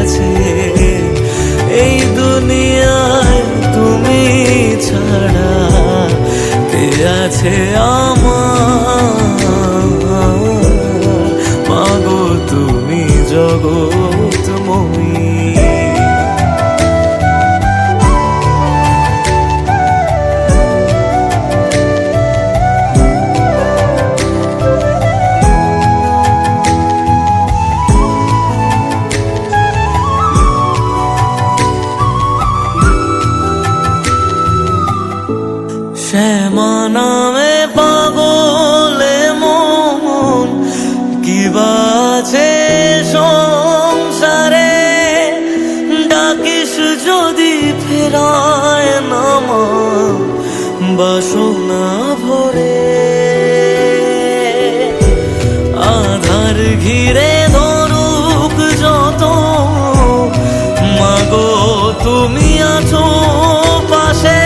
কাছে। এই দুনিয়ায় তুমি ছাড়া কে আছে আমার? মাগো তুমি জগৎময়ী। শ্যামা নামে পাগলে মন কি বাছে সংসারে, ডাকিস যদি ফেরায় নামা বাসনা ভরে। আধার ঘিরে ধরুক যত, মাগো তুমি আছো পাশে।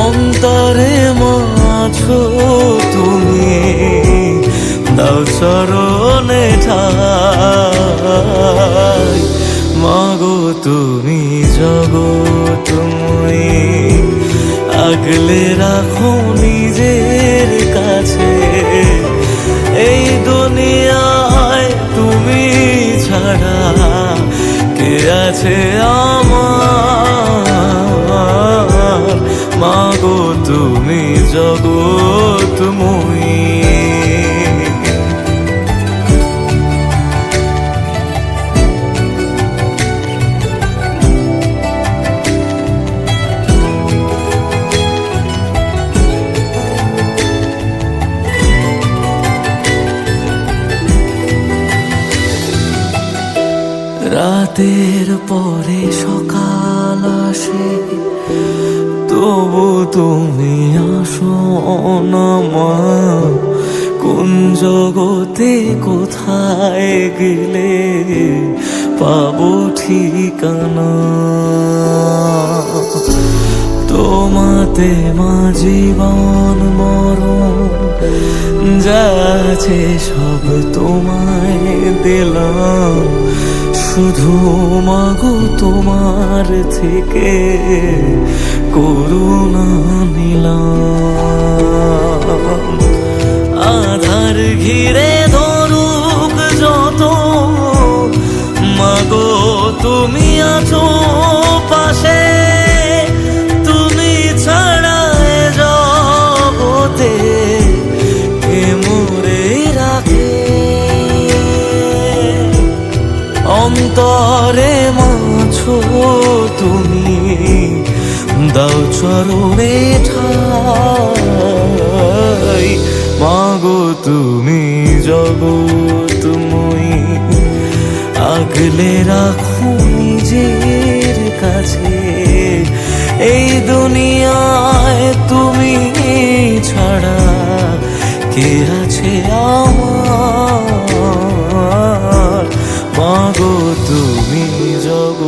অন্তরে মাছো তুমি, দাও চরণে ঠাই। মাগো তুমি জগৎময়ী, আগলে রাখো নিজের কাছে। এই দুনিয়ায় তুমি ছাড়া কে আছে আমার? মাগো তুমি জগৎময়ী। রাতের পরে সকাল আসে, তবু তুমি আসো না মা। কোন জগতে কোথায় গেলে পাবো ঠিকানা? তোমাতে মা জীবন মরণ যাচ্ছে সব তোমায় দিলাম। শুধু মাগো তোমার থেকে করুণা নিলাম। আধার ঘিরে ধরুক যত, মাগো তুমি আছো পাশে। তুমি ছাড়া জগতে কে মোরে রাখে? অন্তরে মাছো তুমি, দাও চরণে ঠাই। মাগো তুমি জগৎময়ী, আগলে রাখো নিজের কাছে। এই দুনিয়ায় তুমি ছাড়া কে আছে আমার? মাগো তুমি জগৎময়ী।